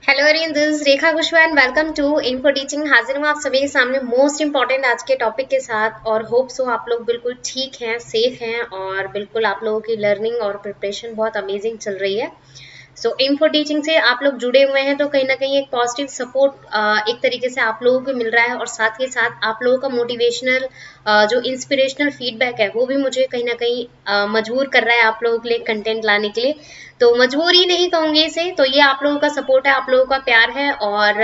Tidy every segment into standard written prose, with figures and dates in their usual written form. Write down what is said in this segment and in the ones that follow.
Hello everyone, this is Rekha Kushwaha and welcome to info teaching. हाजिर हूँ आप सभी के सामने मोस्ट इंपॉर्टेंट आज के टॉपिक के साथ और होप सो आप लोग बिल्कुल ठीक हैं, सेफ हैं और बिल्कुल आप लोगों की लर्निंग और प्रिपरेशन बहुत अमेजिंग चल रही है। सो इन्फो टीचिंग से आप लोग जुड़े हुए हैं तो कहीं ना कहीं एक पॉजिटिव सपोर्ट एक तरीके से आप लोगों को मिल रहा है और साथ ही साथ आप लोगों का मोटिवेशनल जो इंस्पिरेशनल फीडबैक है वो भी मुझे कहीं ना कहीं मजबूर कर रहा है आप लोगों के लिए कंटेंट लाने के लिए। तो मजबूरी नहीं कहूंगी इसे, तो ये आप लोगों का सपोर्ट है, आप लोगों का प्यार है और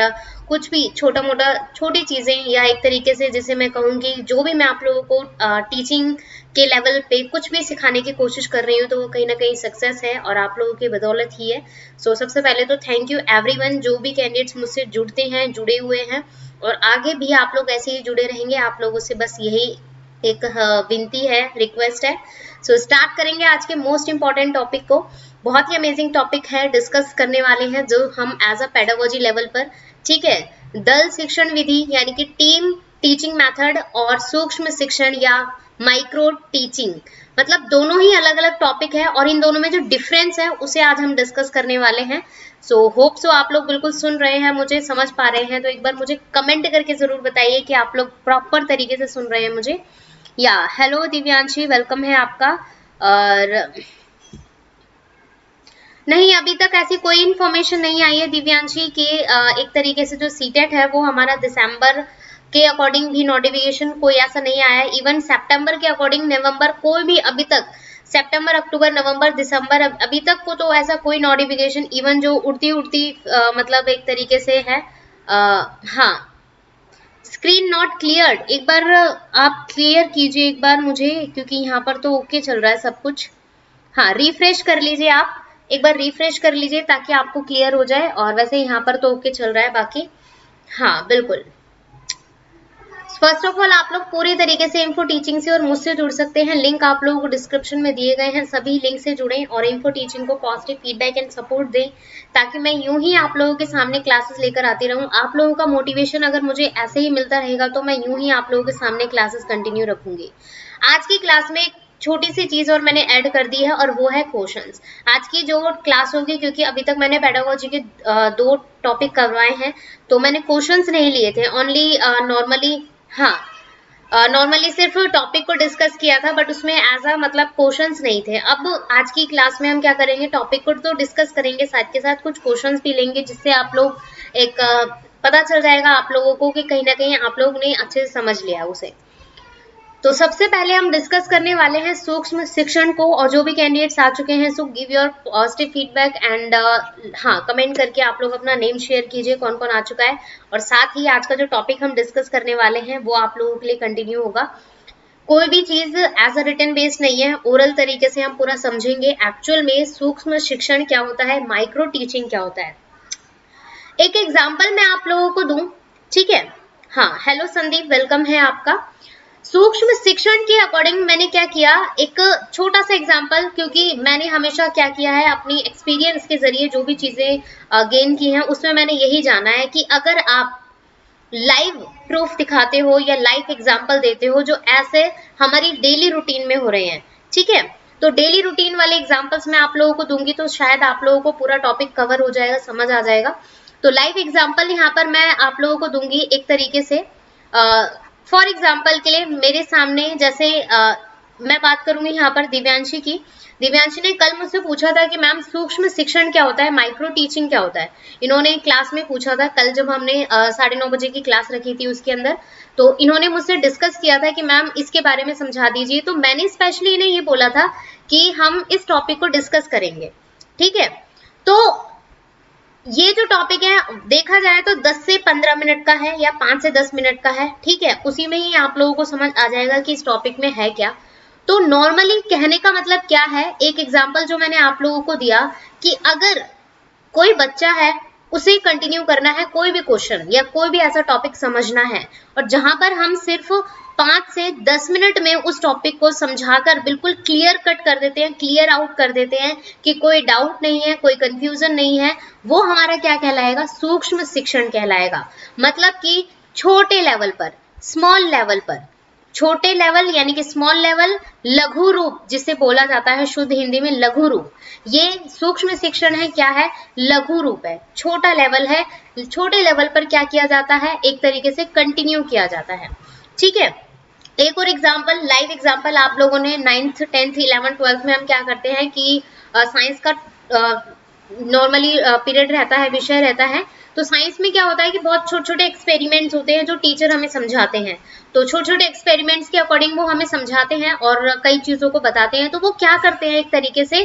कुछ भी छोटा मोटा छोटी चीजें या एक तरीके से जिसे मैं कहूंगी जो भी मैं आप लोगों को टीचिंग के लेवल पे कुछ भी सिखाने की कोशिश कर रही हूँ तो वो कहीं ना कहीं सक्सेस है और आप लोगों की बदौलत ही है। सो सबसे पहले तो थैंक यू एवरीवन जो भी कैंडिडेट्स मुझसे जुड़ते हैं, जुड़े हुए हैं और आगे भी आप लोग ऐसे ही जुड़े रहेंगे। आप लोगों से बस यही एक विनती है, रिक्वेस्ट है। सो स्टार्ट करेंगे आज के मोस्ट इंपॉर्टेंट टॉपिक को। बहुत ही अमेजिंग टॉपिक है, डिस्कस करने वाले हैं जो हम एज अ पेडागोजी लेवल पर, ठीक है, दल शिक्षण विधि यानी कि टीम टीचिंग मेथड और सूक्ष्म शिक्षण या माइक्रो टीचिंग, मतलब दोनों ही अलग अलग टॉपिक है और इन दोनों में जो डिफरेंस है उसे आज हम डिस्कस करने वाले हैं। सो होप सो आप लोग बिल्कुल सुन रहे हैं, मुझे समझ पा रहे हैं, तो एक बार मुझे कमेंट करके जरूर बताइए कि आप लोग प्रॉपर तरीके से सुन रहे हैं मुझे। या हेलो दिव्यांशी, वेलकम है आपका। और नहीं, अभी तक ऐसी कोई इन्फॉर्मेशन नहीं आई है दिव्यांशी कि एक तरीके से जो सीटेट है वो हमारा दिसंबर के अकॉर्डिंग भी नोटिफिकेशन कोई ऐसा नहीं आया है। इवन सितंबर के अकॉर्डिंग नवंबर कोई भी अभी तक, सितंबर अक्टूबर नवंबर दिसंबर अभी तक को तो ऐसा कोई नोटिफिकेशन इवन जो उड़ती उड़ती मतलब एक तरीके से है। हाँ, स्क्रीन नॉट क्लियर, एक बार आप क्लियर कीजिए एक बार मुझे, क्योंकि यहाँ पर तो ओके चल रहा है सब कुछ। हाँ, रिफ्रेश कर लीजिए आप, एक बार रिफ्रेश कर लीजिए ताकि आपको क्लियर हो जाए। और वैसे यहाँ पर तो ओके चल रहा है बाकी। हाँ बिल्कुल। फर्स्ट ऑफ ऑल आप लोग पूरी तरीके से इन्फो टीचिंग से और मुझसे जुड़ सकते हैं। लिंक आप लोगों को डिस्क्रिप्शन में दिए गए हैं, सभी लिंक से जुड़ें और इन्फो टीचिंग को पॉजिटिव फीडबैक एंड सपोर्ट दें ताकि मैं यूं ही आप लोगों के सामने क्लासेस लेकर आती रहूं। आप लोगों का मोटिवेशन अगर मुझे ऐसे ही मिलता रहेगा तो मैं यूं ही आप लोगों के सामने क्लासेस कंटिन्यू रखूंगी। आज की क्लास में छोटी सी चीज और मैंने ऐड कर दी है और वो है क्वेश्चंस। आज की जो क्लास होगी, क्योंकि अभी तक मैंने पेडागोजी के दो टॉपिक करवाए हैं तो मैंने क्वेश्चंस नहीं लिए थे, ओनली नॉर्मली, हाँ नॉर्मली सिर्फ टॉपिक को डिस्कस किया था बट उसमें एज अ मतलब क्वेश्चंस नहीं थे। अब आज की क्लास में हम क्या करेंगे, टॉपिक को तो डिस्कस करेंगे, साथ के साथ कुछ क्वेश्चंस भी लेंगे जिससे आप लोग एक पता चल जाएगा आप लोगों को कि कहीं ना कहीं आप लोग ने अच्छे से समझ लिया उसे। तो सबसे पहले हम डिस्कस करने वाले हैं सूक्ष्म शिक्षण को और जो भी कैंडिडेट्स आ चुके हैं so give your positive feedback and हाँ कमेंट करके आप लोग अपना नेम शेयर कीजिए कौन कौन आ चुका है। और साथ ही आज का जो टॉपिक हम डिस्कस करने वाले हैं वो आप लोगों के लिए कंटिन्यू होगा। कोई भी चीज एज अ रिटन बेस्ड नहीं है, ओरल तरीके से हम पूरा समझेंगे एक्चुअल में सूक्ष्म शिक्षण क्या होता है, माइक्रो टीचिंग क्या होता है। एक एग्जाम्पल मैं आप लोगों को दूं, ठीक है। हाँ हेलो संदीप, वेलकम है आपका। सूक्ष्म शिक्षण के अकॉर्डिंग मैंने क्या किया, एक छोटा सा एग्जांपल, क्योंकि मैंने हमेशा क्या किया है अपनी एक्सपीरियंस के जरिए जो भी चीजें गेन की हैं उसमें मैंने यही जाना है कि अगर आप लाइव प्रूफ दिखाते हो या लाइव एग्जांपल देते हो जो ऐसे हमारी डेली रूटीन में हो रहे हैं, ठीक है, तो डेली रूटीन वाले एग्जांपल्स मैं आप लोगों को दूंगी तो शायद आप लोगों को पूरा टॉपिक कवर हो जाएगा, समझ आ जाएगा। तो लाइव एग्जांपल यहाँ पर मैं आप लोगों को दूंगी एक तरीके से। फॉर एग्जाम्पल के लिए मेरे सामने जैसे मैं बात करूंगी यहाँ पर दिव्यांशी की। दिव्यांशी ने कल मुझसे पूछा था कि मैम सूक्ष्म शिक्षण क्या होता है, माइक्रो टीचिंग क्या होता है। इन्होंने क्लास में पूछा था कल जब हमने 9:30 बजे की क्लास रखी थी उसके अंदर, तो इन्होंने मुझसे डिस्कस किया था कि मैम इसके बारे में समझा दीजिए। तो मैंने स्पेशली इन्हें ये बोला था कि हम इस टॉपिक को डिस्कस करेंगे, ठीक है। तो ये जो टॉपिक है देखा जाए तो 10 से 15 मिनट का है या 5 से 10 मिनट का है, ठीक है, उसी में ही आप लोगों को समझ आ जाएगा कि इस टॉपिक में है क्या। तो नॉर्मली कहने का मतलब क्या है, एक एग्जांपल जो मैंने आप लोगों को दिया कि अगर कोई बच्चा है उसे कंटिन्यू करना है कोई भी क्वेश्चन या कोई भी ऐसा टॉपिक समझना है और जहां पर हम सिर्फ 5 से 10 मिनट में उस टॉपिक को समझाकर बिल्कुल क्लियर कट कर देते हैं, क्लियर आउट कर देते हैं कि कोई डाउट नहीं है, कोई कंफ्यूजन नहीं है, वो हमारा क्या कहलाएगा, सूक्ष्म शिक्षण कहलाएगा। मतलब कि छोटे लेवल पर, स्मॉल लेवल पर, छोटे लेवल यानी कि स्मॉल लेवल, लघु रूप जिसे बोला जाता है शुद्ध हिंदी में लघु रूप, ये सूक्ष्म शिक्षण है। क्या है? लघु रूप है, छोटा लेवल है। छोटे लेवल पर क्या किया जाता है? एक तरीके से कंटिन्यू किया जाता है। ठीक है, एक और एग्जाम्पल, लाइव एग्जाम्पल, आप लोगों ने 9th 10th 11th 12th में हम क्या करते हैं कि साइंस का नॉर्मली पीरियड रहता है, विषय रहता है। तो साइंस में क्या होता है कि बहुत छोटे छोटे एक्सपेरिमेंट्स होते हैं जो टीचर हमें समझाते हैं। तो छोटे छोटे एक्सपेरिमेंट्स के अकॉर्डिंग वो हमें समझाते हैं और कई चीजों को बताते हैं। तो वो क्या करते हैं, एक तरीके से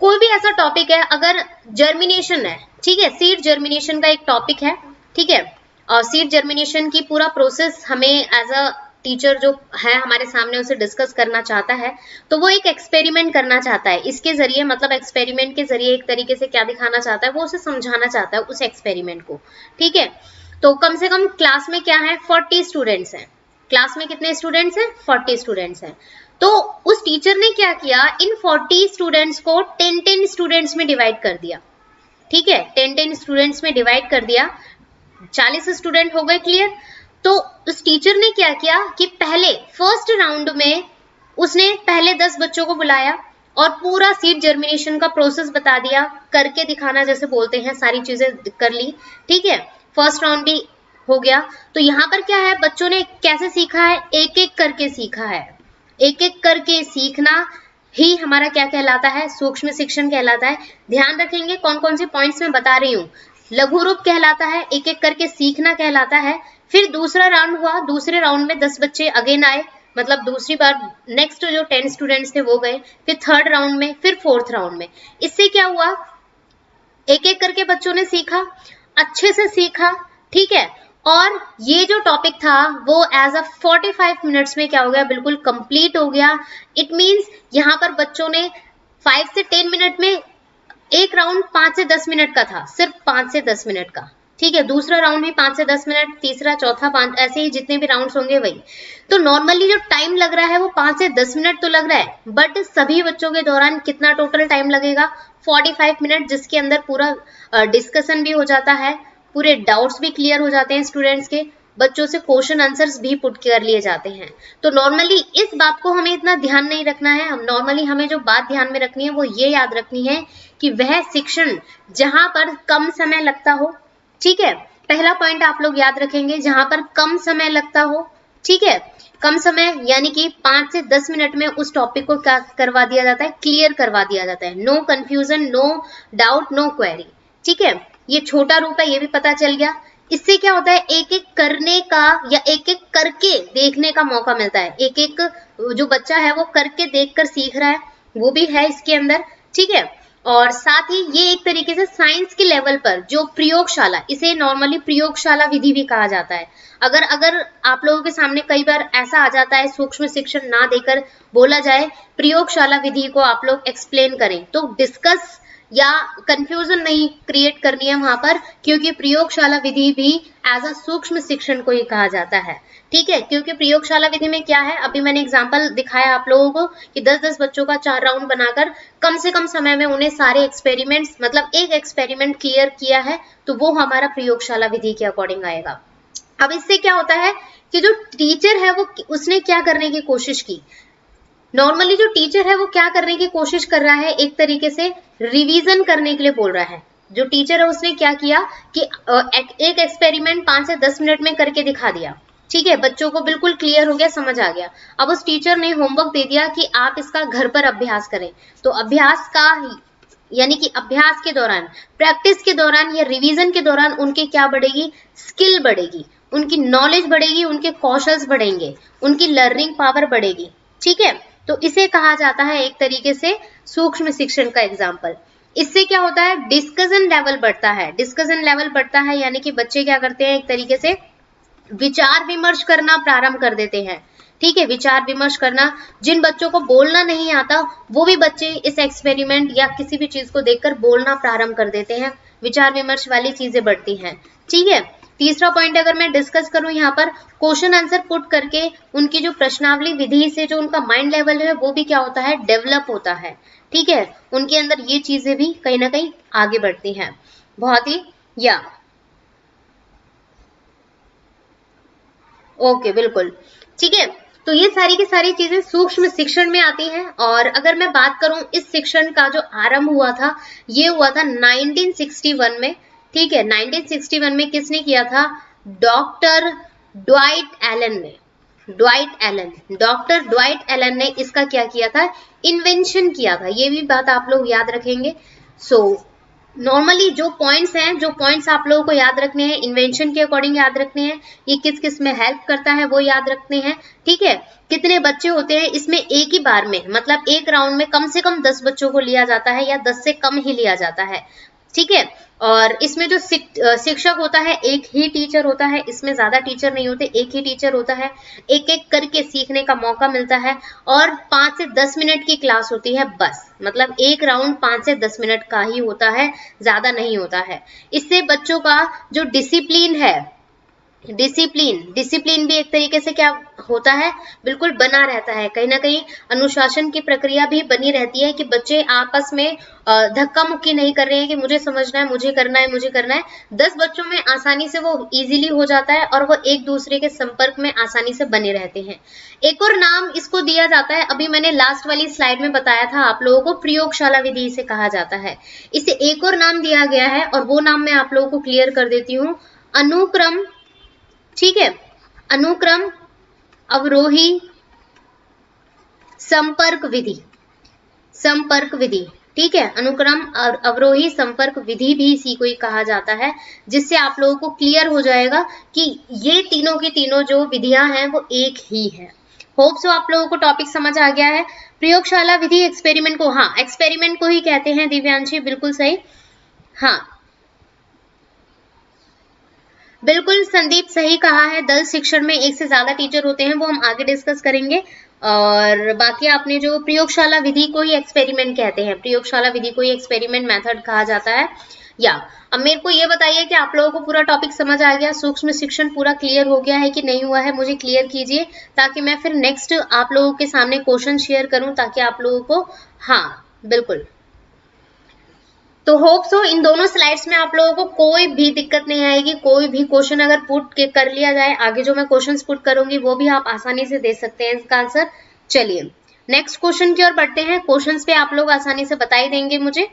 कोई भी ऐसा टॉपिक है, अगर जर्मिनेशन है, ठीक है, सीड जर्मिनेशन का एक टॉपिक है, ठीक है, और सीड जर्मिनेशन की पूरा प्रोसेस हमें एज अ टीचर जो है हमारे सामने उसे डिस्कस करना चाहता है, तो वो एक एक्सपेरिमेंट करना चाहता है। इसके जरिए मतलब एक्सपेरिमेंट के जरिए एक तरीके से क्या दिखाना चाहता है, वो उसे समझाना चाहता है उस एक्सपेरिमेंट को। ठीक है, तो कम से कम क्लास में क्या है, 40 स्टूडेंट्स हैं। क्लास में कितने स्टूडेंट्स हैं? 40 स्टूडेंट्स हैं। तो उस टीचर ने क्या किया, इन 40 स्टूडेंट्स को 10-10 स्टूडेंट्स में डिवाइड कर दिया। ठीक है, 10-10 स्टूडेंट्स में डिवाइड कर दिया, 40 स्टूडेंट हो गए, क्लियर। तो उस टीचर ने क्या किया कि पहले फर्स्ट राउंड में उसने पहले 10 बच्चों को बुलाया और पूरा सीड जर्मिनेशन का प्रोसेस बता दिया, करके दिखाना जैसे बोलते हैं, सारी चीजें कर ली। ठीक है, फर्स्ट राउंड भी हो गया। तो यहाँ पर क्या है, बच्चों ने कैसे सीखा है, एक एक करके सीखा है। एक एक करके सीखना ही हमारा क्या कहलाता है, सूक्ष्म शिक्षण कहलाता है। ध्यान रखेंगे कौन कौन से पॉइंट्स मैं बता रही हूँ। लघु रूप कहलाता है, एक एक करके सीखना कहलाता है। फिर दूसरा राउंड हुआ, दूसरे राउंड में 10 बच्चे अगेन आए, मतलब दूसरी बार नेक्स्ट जो 10 स्टूडेंट्स थे वो गए, फिर थर्ड राउंड में, फिर फोर्थ राउंड में। इससे क्या हुआ, एक एक करके बच्चों ने सीखा, अच्छे से सीखा। ठीक है, और ये जो टॉपिक था वो एज अ 45 मिनट्स में क्या हो गया, बिल्कुल कंप्लीट हो गया। इट मींस यहाँ पर बच्चों ने 5 से 10 मिनट में, एक राउंड 5 से 10 मिनट का था, सिर्फ 5 से 10 मिनट का। ठीक है, दूसरा राउंड भी 5 से 10 मिनट, तीसरा चौथा 5, ऐसे ही जितने भी राउंड्स होंगे वही। तो नॉर्मली जो टाइम लग रहा है वो 5 से 10 मिनट तो लग रहा है, बट सभी बच्चों के दौरान कितना टोटल टाइम लगेगा, 45 मिनट, जिसके अंदर पूरा डिस्कशन भी हो जाता है, पूरे डाउट्स भी क्लियर हो जाते हैं स्टूडेंट्स के, बच्चों से क्वेश्चन आंसर्स भी पुट कर लिए जाते हैं। तो नॉर्मली इस बात को हमें इतना ध्यान नहीं रखना है। हम नॉर्मली हमें जो बात ध्यान में रखनी है वो ये याद रखनी है कि वह शिक्षण जहां पर कम समय लगता हो। ठीक है, पहला पॉइंट आप लोग याद रखेंगे, जहां पर कम समय लगता हो। ठीक है, कम समय यानी कि 5 से 10 मिनट में उस टॉपिक को क्या करवा दिया जाता है, क्लियर करवा दिया जाता है। No confusion, no doubt, no query. ठीक है, ये छोटा रूप है, ये भी पता चल गया। इससे क्या होता है, एक एक करने का या एक एक करके देखने का मौका मिलता है। एक एक जो बच्चा है वो करके देखकर सीख रहा है, वो भी है इसके अंदर। ठीक है, और साथ ही ये एक तरीके से साइंस के लेवल पर जो प्रयोगशाला, इसे नॉर्मली प्रयोगशाला विधि भी कहा जाता है। अगर आप लोगों के सामने कई बार ऐसा आ जाता है, सूक्ष्म शिक्षण ना देकर बोला जाए प्रयोगशाला विधि को आप लोग एक्सप्लेन करें, तो डिस्कस या कंफ्यूजन नहीं क्रिएट करनी है वहां पर, क्योंकि प्रयोगशाला विधि भी एज अ सूक्ष्म शिक्षण को ही कहा जाता है। ठीक है, क्योंकि प्रयोगशाला विधि में क्या है, अभी मैंने एग्जांपल दिखाया आप लोगों को कि 10-10 बच्चों का 4 राउंड बनाकर कम से कम समय में उन्हें सारे एक्सपेरिमेंट्स, मतलब एक एक्सपेरिमेंट क्लियर किया है, तो वो हमारा प्रयोगशाला विधि के अकॉर्डिंग आएगा। अब इससे क्या होता है कि जो टीचर है वो उसने क्या करने की कोशिश की, नॉर्मली जो टीचर है वो क्या करने की कोशिश कर रहा है, एक तरीके से रिवीजन करने के लिए बोल रहा है। जो टीचर है उसने क्या किया कि एक एक्सपेरिमेंट 5 से 10 मिनट में करके दिखा दिया। ठीक है, बच्चों को बिल्कुल क्लियर हो गया, समझ आ गया। अब उस टीचर ने होमवर्क दे दिया कि आप इसका घर पर अभ्यास करें। तो अभ्यास का यानी कि अभ्यास के दौरान, प्रैक्टिस के दौरान या रिवीजन के दौरान उनकी क्या बढ़ेगी, स्किल बढ़ेगी, उनकी नॉलेज बढ़ेगी, उनके कौशल बढ़ेंगे, उनकी लर्निंग पावर बढ़ेगी। ठीक है, तो इसे कहा जाता है एक तरीके से सूक्ष्म शिक्षण का एग्जाम्पल। इससे क्या होता है, डिस्कशन लेवल बढ़ता है। डिस्कशन लेवल बढ़ता है यानी कि बच्चे क्या करते हैं, एक तरीके से विचार विमर्श करना प्रारंभ कर देते हैं। ठीक है, विचार विमर्श करना, जिन बच्चों को बोलना नहीं आता वो भी बच्चे इस एक्सपेरिमेंट या किसी भी चीज को देखकर बोलना प्रारंभ कर देते हैं, विचार विमर्श वाली चीजें बढ़ती हैं। ठीक है, तीसरा पॉइंट अगर मैं डिस्कस करूं, यहाँ पर क्वेश्चन आंसर पुट करके उनकी जो प्रश्नावली विधि से जो उनका माइंड लेवल है वो भी क्या होता है, डेवलप होता है। ठीक है, उनके अंदर ये चीजें भी कहीं ना कहीं आगे बढ़ती हैं। बहुत ही या ओके, बिल्कुल ठीक है। तो ये सारी की सारी चीजें सूक्ष्म शिक्षण में आती हैं। और अगर मैं बात करूं इस शिक्षण का जो आरंभ हुआ था, ये हुआ था 1961 में, ठीक है। 1961 में किसने किया था? डॉक्टर ड्वाइट एलन ने। डॉक्टर ड्वाइट एलन ने इसका क्या किया था? इन्वेंशन किया था। ये भी बात आप लोग याद रखेंगे। सो नॉर्मली जो पॉइंट्स आप लोगों को याद रखने हैं, इन्वेंशन के अकॉर्डिंग याद रखने हैं, ये किस किस में हेल्प करता है वो याद रखने हैं, ठीक है। कितने बच्चे होते हैं इसमें एक ही बार में, मतलब एक राउंड में कम से कम 10 बच्चों को लिया जाता है या 10 से कम ही लिया जाता है, ठीक है। और इसमें जो शिक्षक होता है, एक ही टीचर होता है, इसमें ज्यादा टीचर नहीं होते, एक ही टीचर होता है, एक एक करके सीखने का मौका मिलता है और 5 से 10 मिनट की क्लास होती है बस। मतलब एक राउंड 5 से 10 मिनट का ही होता है, ज्यादा नहीं होता है। इससे बच्चों का जो डिसिप्लिन है, डिसिप्लिन भी एक तरीके से क्या होता है? बिल्कुल बना रहता है। कहीं ना कहीं अनुशासन की प्रक्रिया भी बनी रहती है कि बच्चे आपस में धक्का मुक्की नहीं कर रहे हैं कि मुझे समझना है, मुझे करना है। 10 बच्चों में आसानी से वो इजीली हो जाता है और वो एक दूसरे के संपर्क में आसानी से बने रहते हैं। एक और नाम इसको दिया जाता है, अभी मैंने लास्ट वाली स्लाइड में बताया था आप लोगों को, प्रयोगशाला विधि इसे कहा जाता है। इसे एक और नाम दिया गया है और वो नाम मैं आप लोगों को क्लियर कर देती हूँ, अनुक्रम, ठीक है। अनुक्रम अवरोही संपर्क विधि, ठीक है। अनुक्रम और अवरोही संपर्क विधि भी इसी को ही कहा जाता है, जिससे आप लोगों को क्लियर हो जाएगा कि ये तीनों की तीनों जो विधियां हैं वो एक ही है। होप सो आप लोगों को टॉपिक समझ आ गया है। प्रयोगशाला विधि एक्सपेरिमेंट को, हाँ एक्सपेरिमेंट को ही कहते हैं दिव्यांशी, बिल्कुल सही, हाँ बिल्कुल संदीप सही कहा है। दल शिक्षण में एक से ज्यादा टीचर होते हैं, वो हम आगे डिस्कस करेंगे। और बाकी आपने जो प्रयोगशाला विधि को ही एक्सपेरिमेंट कहते हैं, प्रयोगशाला विधि को ही एक्सपेरिमेंट मेथड कहा जाता है। या अब मेरे को ये बताइए कि आप लोगों को पूरा टॉपिक समझ आ गया, सूक्ष्म शिक्षण पूरा क्लियर हो गया है कि नहीं हुआ है? मुझे क्लियर कीजिए ताकि मैं फिर नेक्स्ट आप लोगों के सामने क्वेश्चन शेयर करूं, ताकि आप लोगों को, हाँ बिल्कुल। तो होप सो इन दोनों स्लाइड्स में आप लोगों को कोई भी दिक्कत नहीं आएगी। कोई भी क्वेश्चन अगर पुट कर लिया जाए, आगे जो मैं क्वेश्चंस पुट करूंगी वो भी आप आसानी से दे सकते हैं इसका आंसर। चलिए नेक्स्ट क्वेश्चन की ओर बढ़ते हैं। क्वेश्चंस पे आप लोग आसानी से बता ही देंगे मुझे।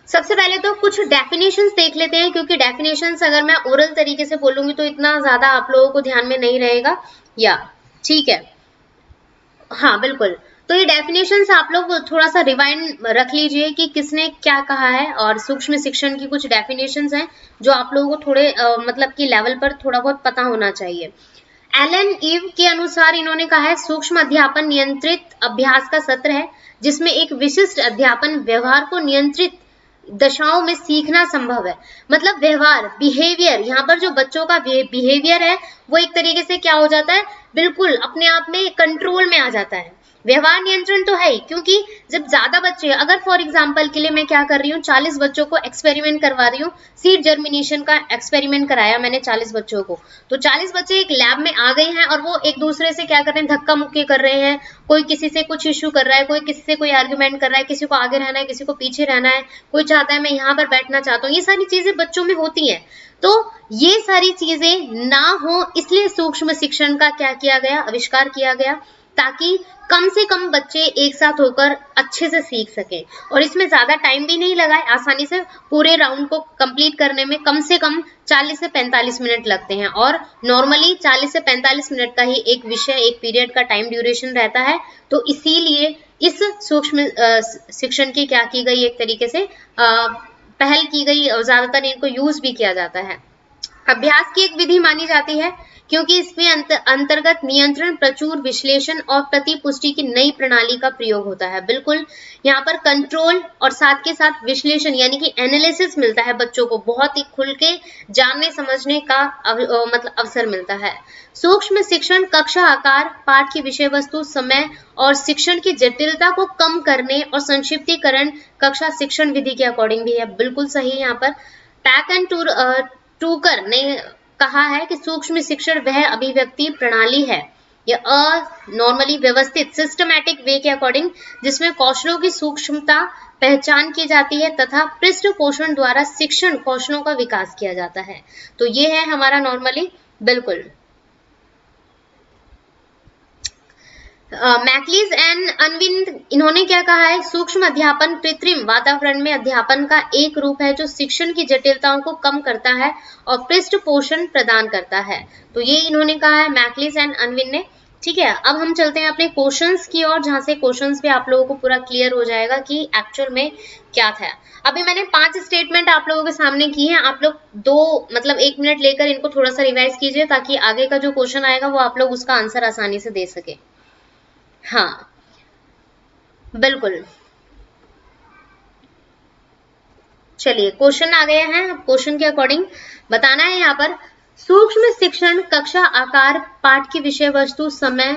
सबसे पहले तो कुछ डेफिनेशंस देख लेते हैं, क्योंकि डेफिनेशंस अगर मैं ओरल तरीके से बोलूंगी तो इतना ज्यादा आप लोगों को ध्यान में नहीं रहेगा, या ठीक है, हाँ बिल्कुल। तो ये डेफिनेशंस आप लोग थोड़ा सा रिवाइंड रख लीजिए कि किसने क्या कहा है। और सूक्ष्म शिक्षण की कुछ डेफिनेशंस हैं जो आप लोगों को थोड़े मतलब कि लेवल पर थोड़ा बहुत पता होना चाहिए। एलन ईव के अनुसार इन्होंने कहा है, सूक्ष्म अध्यापन नियंत्रित अभ्यास का सत्र है जिसमें एक विशिष्ट अध्यापन व्यवहार को नियंत्रित दशाओं में सीखना संभव है। मतलब व्यवहार, बिहेवियर, यहाँ पर जो बच्चों का बिहेवियर है वो एक तरीके से क्या हो जाता है, बिल्कुल अपने आप में कंट्रोल में आ जाता है। व्यवहार नियंत्रण तो है ही, क्योंकि जब ज्यादा बच्चे, अगर फॉर एग्जांपल के लिए मैं क्या कर रही हूँ, 40 बच्चों को एक्सपेरिमेंट करवा रही हूँ, सीड जर्मिनेशन का एक्सपेरिमेंट कराया मैंने 40 बच्चों को, तो 40 बच्चे एक लैब में आ गए हैं और वो एक दूसरे से क्या कर रहे हैं, धक्का मुक्की कर रहे हैं। कोई किसी से कुछ इश्यू कर रहा है, कोई किसी से कोई आर्ग्यूमेंट कर रहा है, किसी को आगे रहना है, किसी को पीछे रहना है, कोई चाहता है मैं यहाँ पर बैठना चाहता हूँ। ये सारी चीजें बच्चों में होती हैं। तो ये सारी चीजें ना हो, इसलिए सूक्ष्म शिक्षण का क्या किया गया, आविष्कार किया गया, ताकि कम से कम बच्चे एक साथ होकर अच्छे से सीख सके। और इसमें ज्यादा टाइम भी नहीं लगा है, आसानी से पूरे राउंड को कंप्लीट करने में कम से कम 40 से 45 मिनट लगते हैं। और नॉर्मली 40 से 45 मिनट का ही एक विषय, एक पीरियड का टाइम ड्यूरेशन रहता है। तो इसीलिए इस सूक्ष्म शिक्षण की क्या की गई, एक तरीके से पहल की गई और ज्यादातर इनको यूज भी किया जाता है। अभ्यास की एक विधि मानी जाती है क्योंकि इसमें अंतर्गत नियंत्रण, प्रचुर विश्लेषण और प्रतिपुष्टि की नई प्रणाली का प्रयोग होता है। बिल्कुल यहाँ पर कंट्रोल और साथ के साथ विश्लेषण यानी कि एनालिसिस मिलता है बच्चों को, बहुत ही खुल के जानने समझने का मतलब अवसर मिलता है। सूक्ष्म शिक्षण कक्षा आकार, पाठ की विषय वस्तु, समय और शिक्षण की जटिलता को कम करने और संक्षिप्तीकरण कक्षा शिक्षण विधि के अकॉर्डिंग भी है। बिल्कुल सही। यहाँ पर पैक एंड टूकर ने कहा है कि सूक्ष्म शिक्षण वह अभिव्यक्ति प्रणाली है या नॉर्मली व्यवस्थित सिस्टमैटिक वे के अकॉर्डिंग जिसमें कौशलों की सूक्ष्मता पहचान की जाती है तथा पृष्ठ पोषण द्वारा शिक्षण कौशलों का विकास किया जाता है। तो ये है हमारा नॉर्मली, बिल्कुल मैकलीज एंड अनविन इन्होंने क्या कहा है, सूक्ष्म अध्यापन कृत्रिम वातावरण में अध्यापन का एक रूप है जो शिक्षण की जटिलताओं को कम करता है और पृष्ठपोषण प्रदान करता है। तो ये इन्होंने कहा है मैकलीज एंड अनविन ने। ठीक है, अब हम चलते हैं अपने क्वेश्चंस की ओर, जहां से क्वेश्चंस पे आप लोगों को पूरा क्लियर हो जाएगा कि एक्चुअल में क्या था। अभी मैंने 5 स्टेटमेंट आप लोगों के सामने की हैं, आप लोग 2 मतलब 1 मिनट लेकर इनको थोड़ा सा रिवाइज कीजिए ताकि आगे का जो क्वेश्चन आएगा वो आप लोग उसका आंसर आसानी से दे सके। हाँ बिल्कुल, चलिए क्वेश्चन आ गए हैं, क्वेश्चन के अकॉर्डिंग बताना है यहाँ पर। सूक्ष्म शिक्षण कक्षा आकार, पाठ की विषय वस्तु, समय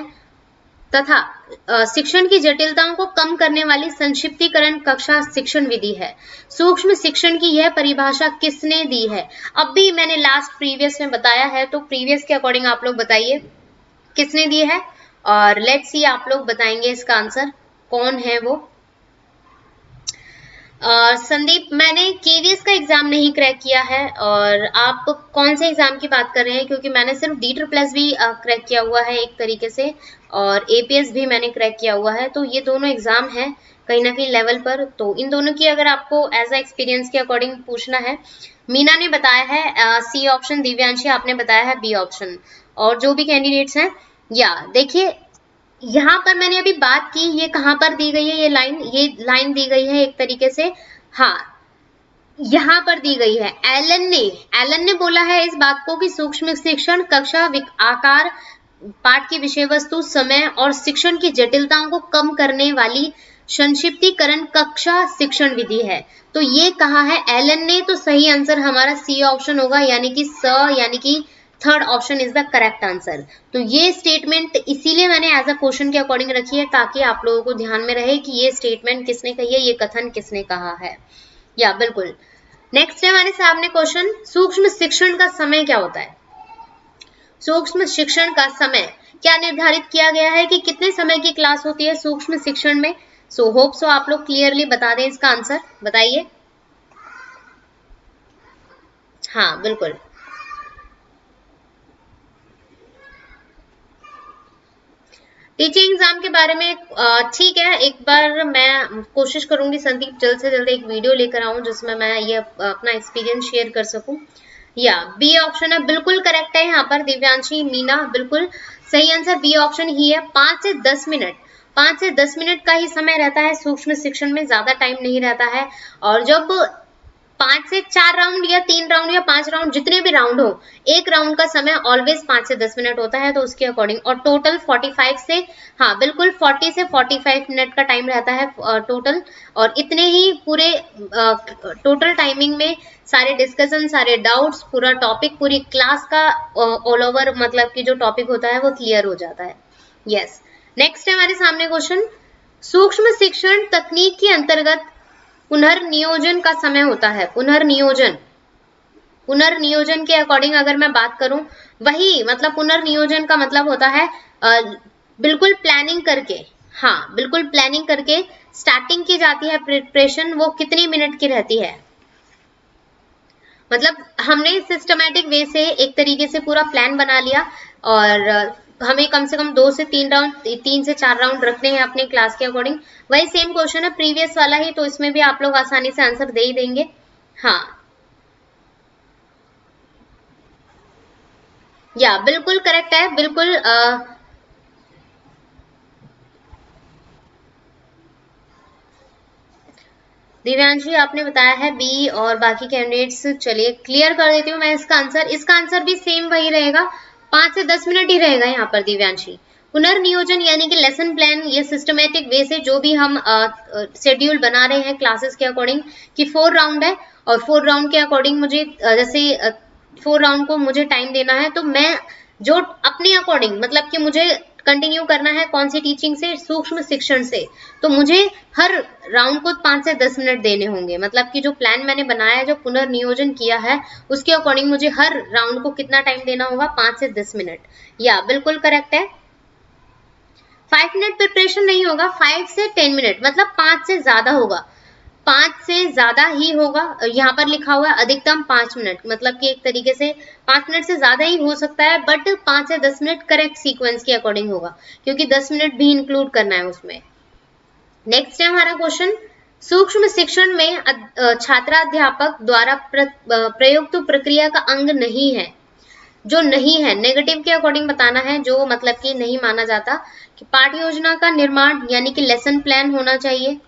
तथा शिक्षण की जटिलताओं को कम करने वाली संक्षिप्तीकरण कक्षा शिक्षण विधि है। सूक्ष्म शिक्षण की यह परिभाषा किसने दी है? अब भी मैंने लास्ट प्रीवियस में बताया है, तो प्रीवियस के अकॉर्डिंग आप लोग बताइए किसने दी है, और लेट्स सी आप लोग बताएंगे इसका आंसर कौन है वो। संदीप, मैंने केवीएस का एग्जाम नहीं क्रैक किया है, और आप कौन से एग्जाम की बात कर रहे हैं? क्योंकि मैंने सिर्फ D++ भी क्रैक किया हुआ है एक तरीके से, और APS भी मैंने क्रैक किया हुआ है। तो ये दोनों एग्जाम हैं कहीं ना कहीं लेवल पर, तो इन दोनों की अगर आपको एज अ एक्सपीरियंस के अकॉर्डिंग पूछना है, मीना ने बताया है C ऑप्शन, दिव्यांशी आपने बताया है B ऑप्शन, और जो भी कैंडिडेट्स हैं। या देखिए यहाँ पर मैंने अभी बात की, ये कहाँ पर दी गई है, ये लाइन दी गई है एक तरीके से, हाँ यहाँ पर दी गई है। एलन ने बोला है इस बात को कि सूक्ष्म शिक्षण कक्षा आकार, पाठ की विषय वस्तु, समय और शिक्षण की जटिलताओं को कम करने वाली संक्षिप्तीकरण कक्षा शिक्षण विधि है। तो ये कहा है एलन ने, तो सही आंसर हमारा C ऑप्शन होगा, यानी कि third option is the correct answer. तो ये स्टेटमेंट इसीलिए मैंने एज अ क्वेश्चन के अकॉर्डिंग रखी है ताकि आप लोगों को ध्यान में रहे कि ये स्टेटमेंट किसने कही है, ये कथन किसने कहा है। या बिल्कुल, नेक्स्ट है हमारे सामने क्वेश्चन, सूक्ष्म शिक्षण का समय क्या होता है? सूक्ष्म शिक्षण का समय क्या निर्धारित किया गया है कि कितने समय की क्लास होती है सूक्ष्म शिक्षण में? सो होप सो आप लोग क्लियरली बता दें इसका आंसर, बताइए। हाँ बिल्कुल, टीचिंग एग्जाम के बारे में ठीक है, एक बार मैं कोशिश करूंगी संदीप जल्द से जल्द एक वीडियो लेकर आऊं जिसमें मैं ये अपना एक्सपीरियंस शेयर कर सकूं। या बी ऑप्शन है, बिल्कुल करेक्ट है यहाँ पर दिव्यांशी, मीना, बिल्कुल सही आंसर बी ऑप्शन ही है। 5 से 10 मिनट, 5 से 10 मिनट का ही समय रहता है सूक्ष्म शिक्षण में, ज्यादा टाइम नहीं रहता है। और जब 5 से 4 राउंड या 3 राउंड या 5 राउंड, जितने भी राउंड हो, एक राउंड का समय ऑलवेज 5 से 10 मिनट होता है, तो उसके अकॉर्डिंग, और टोटल 45 से, हाँ बिल्कुल 40 से 45 मिनट का टाइम रहता है टोटल। और इतने ही पूरे टोटल टाइमिंग में सारे डिस्कशन, सारे डाउट्स, पूरा टॉपिक, पूरी क्लास का ऑल ओवर मतलब कि जो टॉपिक होता है वो क्लियर हो जाता है। यस, नेक्स्ट है हमारे सामने क्वेश्चन, सूक्ष्म शिक्षण तकनीक के अंतर्गत पुनर्नियोजन का समय होता है। पुनर्नियोजन के अकॉर्डिंग अगर मैं बात करूं, वही मतलब पुनर्नियोजन का मतलब होता है बिल्कुल प्लानिंग करके, हाँ बिल्कुल प्लानिंग करके स्टार्टिंग की जाती है प्रिपरेशन, वो कितनी मिनट की रहती है? मतलब हमने सिस्टमैटिक वे से एक तरीके से पूरा प्लान बना लिया, और हमें कम से कम 2 से 3 राउंड, 3 से 4 राउंड रखने हैं अपने क्लास के अकॉर्डिंग। वही सेम क्वेश्चन है प्रीवियस वाला ही, तो इसमें भी आप लोग आसानी से आंसर दे ही देंगे। हाँ या बिल्कुल करेक्ट है, बिल्कुल दिव्यांशी आपने बताया है बी, और बाकी कैंडिडेट्स, चलिए क्लियर कर देती हूँ मैं इसका आंसर। इसका आंसर भी सेम वही रहेगा, 5 से 10 मिनट ही रहेगा यहाँ पर दिव्यांशी। पुनर्नियोजन यानी कि लेसन प्लान, ये सिस्टमेटिक वे से जो भी हम शेड्यूल बना रहे हैं क्लासेस के अकॉर्डिंग कि 4 राउंड है, और 4 राउंड के अकॉर्डिंग मुझे जैसे 4 राउंड को मुझे टाइम देना है, तो मैं जो अपने अकॉर्डिंग मतलब कि मुझे कंटिन्यू करना है कौन सी टीचिंग से, सूक्ष्म शिक्षण से, तो मुझे हर राउंड को 5 से 10 मिनट देने होंगे। मतलब कि जो प्लान मैंने बनाया है, जो पुनर्नियोजन किया है, उसके अकॉर्डिंग मुझे हर राउंड को कितना टाइम देना होगा? 5 से 10 मिनट। या बिल्कुल करेक्ट है, 5 मिनट प्रिपरेशन नहीं होगा, 5 से 10 मिनट, मतलब 5 से ज्यादा होगा। 5 से ज्यादा ही होगा। यहाँ पर लिखा हुआ है अधिकतम 5 मिनट, मतलब कि एक तरीके से 5 मिनट से ज्यादा ही हो सकता है, बट 5 से 10 मिनट करेक्ट सीक्वेंस के अकॉर्डिंग होगा, क्योंकि 10 मिनट भी इंक्लूड करना है उसमें। नेक्स्ट है हमारा क्वेश्चन, सूक्ष्म शिक्षण में छात्राध्यापक द्वारा प्रयुक्त प्रक्रिया का अंग नहीं है। जो नहीं है नेगेटिव के अकॉर्डिंग बताना है, जो मतलब कि नहीं माना जाता, कि पाठ्य योजना का निर्माण यानी कि लेसन प्लान होना चाहिए,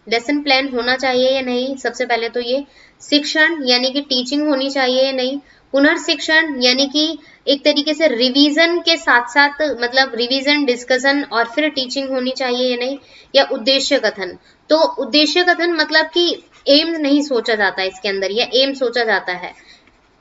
लेसन प्लान होना चाहिए या नहीं, सबसे पहले तो ये। शिक्षण यानी कि टीचिंग होनी चाहिए या नहीं। पुनर्शिक्षण यानी कि एक तरीके से रिवीजन के साथ साथ, मतलब रिवीजन, डिस्कशन और फिर टीचिंग होनी चाहिए या नहीं। या उद्देश्य कथन, तो उद्देश्य कथन मतलब कि एम नहीं सोचा जाता है इसके अंदर, या एम सोचा जाता है,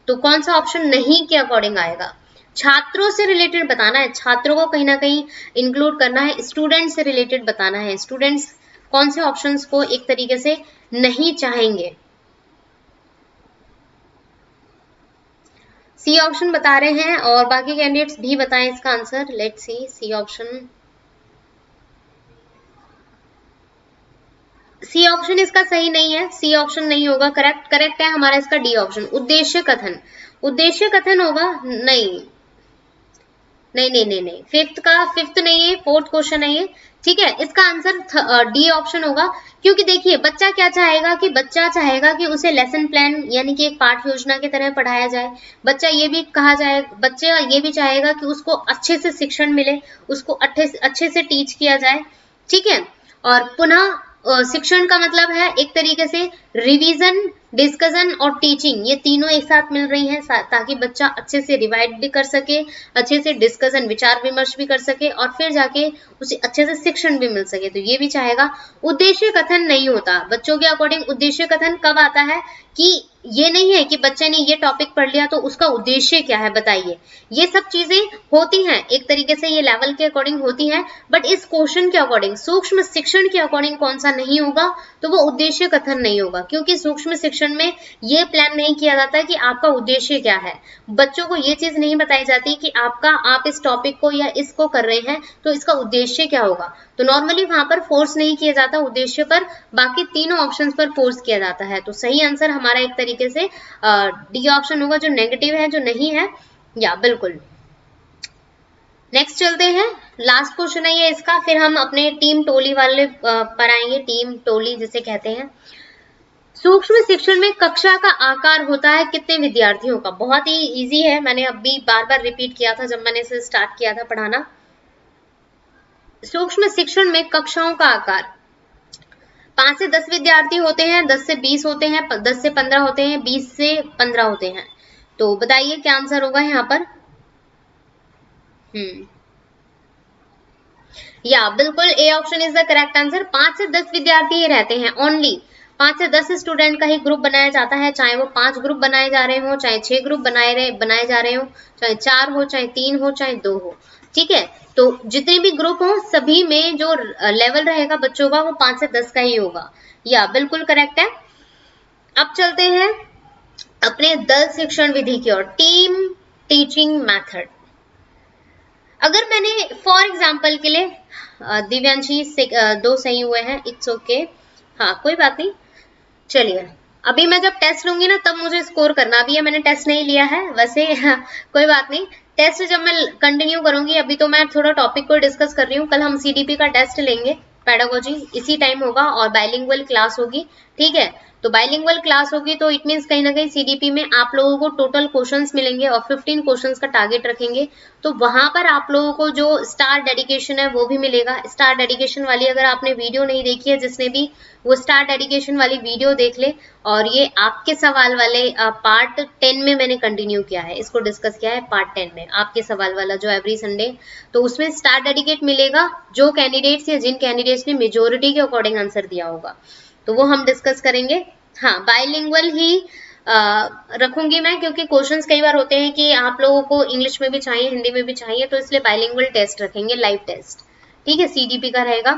तो कौन सा ऑप्शन नहीं के अकॉर्डिंग आएगा। छात्रों से रिलेटेड बताना है, छात्रों को कहीं ना कहीं इंक्लूड करना है, स्टूडेंट से रिलेटेड बताना है, स्टूडेंट्स कौन से ऑप्शंस को एक तरीके से नहीं चाहेंगे। सी ऑप्शन बता रहे हैं और बाकी कैंडिडेट्स भी बताएं इसका answer. Let's see, C option, C option इसका सही नहीं है, सी ऑप्शन नहीं होगा करेक्ट। करेक्ट है हमारा इसका डी ऑप्शन, उद्देश्य कथन। उद्देश्य कथन होगा, नहीं नहीं नहीं नहीं नहीं, फिफ्थ नहीं है, फोर्थ क्वेश्चन है ये, ठीक है। इसका आंसर डी ऑप्शन होगा, क्योंकि देखिए बच्चा क्या चाहेगा, कि बच्चा चाहेगा कि उसे लेसन प्लान यानी कि एक पाठ योजना की तरह पढ़ाया जाए। बच्चा ये भी कहा जाए, बच्चा ये भी चाहेगा कि उसको अच्छे से शिक्षण मिले, उसको अच्छे से टीच किया जाए, ठीक है। और पुनः शिक्षण का मतलब है एक तरीके से रिवीजन, डिस्कशन और टीचिंग, ये तीनों एक साथ मिल रही हैं, ताकि बच्चा अच्छे से रिवाइड भी कर सके, अच्छे से डिस्कशन, विचार विमर्श भी कर सके, और फिर जाके उसे अच्छे से शिक्षण भी मिल सके, तो ये भी चाहेगा। उद्देश्य कथन नहीं होता बच्चों के अकॉर्डिंग। उद्देश्य कथन कब आता है, कि ये नहीं है कि बच्चे ने ये टॉपिक पढ़ लिया तो उसका उद्देश्य क्या है बताइए, ये सब चीजें होती हैं एक तरीके से, ये लेवल के अकॉर्डिंग होती हैं, बट इस क्वेश्चन के अकॉर्डिंग, सूक्ष्म शिक्षण के अकॉर्डिंग कौन सा नहीं होगा, तो वो उद्देश्य कथन नहीं होगा, क्योंकि सूक्ष्म शिक्षण में ये प्लान नहीं किया जाता कि आपका उद्देश्य क्या है। बच्चों को ये चीज नहीं बताई जाती कि आप इस टॉपिक को या इसको कर रहे हैं तो इसका उद्देश्य क्या होगा, तो नॉर्मली वहां पर फोर्स नहीं किया जाता उद्देश्य पर, बाकी तीनों ऑप्शंस पर फोर्स किया जाता है। तो सही आंसर हमारा एक तरीके से डी ऑप्शन होगा, जो नेगेटिव है, जो नहीं है, या बिल्कुल। नेक्स्ट चलते हैं, लास्ट क्वेश्चन है ये इसका, फिर हम अपने टीम टोली वाले पर आएंगे, टीम टोली जिसे कहते हैं। सूक्ष्म शिक्षण में कक्षा का आकार होता है कितने विद्यार्थियों का, बहुत ही इजी है, मैंने अभी बार बार रिपीट किया था जब मैंने इसे स्टार्ट किया था पढ़ाना। सूक्ष्म शिक्षण में कक्षाओं का आकार 5 से 10 विद्यार्थी होते हैं, 10 से 20 होते हैं, 10 से 15 होते हैं, 20 से 15 होते हैं, तो बताइए क्या आंसर होगा यहाँ पर। या बिल्कुल A option is the correct answer. 5 से 10 विद्यार्थी ही रहते हैं, ओनली 5 से 10 स्टूडेंट का ही ग्रुप बनाया जाता है, चाहे वो 5 ग्रुप बनाए जा रहे हो, चाहे 6 ग्रुप बनाए जा रहे हो, चाहे 4 हो, चाहे 3 हो, चाहे 2 हो, ठीक है। तो जितने भी ग्रुप हो सभी में जो लेवल रहेगा बच्चों का वो 5 से 10 का ही होगा, या बिल्कुल करेक्ट है। अब चलते हैं अपने दल शिक्षण विधि की ओर, टीम टीचिंग मेथड। अगर मैंने फॉर एग्जाम्पल के लिए दिव्यांशी से 2 सही हुए हैं, इट्स ओके, हाँ कोई बात नहीं, चलिए अभी मैं जब टेस्ट लूंगी ना तब मुझे स्कोर करना, अभी मैंने टेस्ट नहीं लिया है वैसे कोई बात नहीं, टेस्ट जब मैं कंटिन्यू करूंगी, अभी तो मैं थोड़ा टॉपिक को डिस्कस कर रही हूँ। कल हम सीडीपी का टेस्ट लेंगे, पेडागोजी इसी टाइम होगा, और बाइलिंगुअल क्लास होगी, ठीक है। तो बाइलिंगुअल क्लास होगी तो इट मींस कहीं ना कहीं सीडीपी में आप लोगों को टोटल क्वेश्चंस मिलेंगे और 15 क्वेश्चंस का टारगेट रखेंगे, तो वहां पर आप लोगों को जो स्टार डेडिकेशन है वो भी मिलेगा। स्टार डेडिकेशन वाली अगर आपने वीडियो नहीं देखी है, जिसने भी, वो स्टार डेडिकेशन वाली वीडियो देख ले। और ये आपके सवाल वाले पार्ट 10 में मैंने कंटिन्यू किया है, इसको डिस्कस किया है पार्ट 10 में, आपके सवाल वाला जो एवरी संडे, तो उसमें स्टार डेडिकेट मिलेगा जो कैंडिडेट्स या जिन कैंडिडेट्स ने मेजोरिटी के अकॉर्डिंग आंसर दिया होगा, तो वो हम डिस्कस करेंगे। हाँ बाइलिंगुअल ही रखूंगी मैं, क्योंकि क्वेश्चंस कई बार होते हैं कि आप लोगों को इंग्लिश में भी चाहिए, हिंदी में भी चाहिए, तो इसलिए बाइलिंगुअल टेस्ट रखेंगे, लाइव टेस्ट, ठीक है, सीडीपी का रहेगा।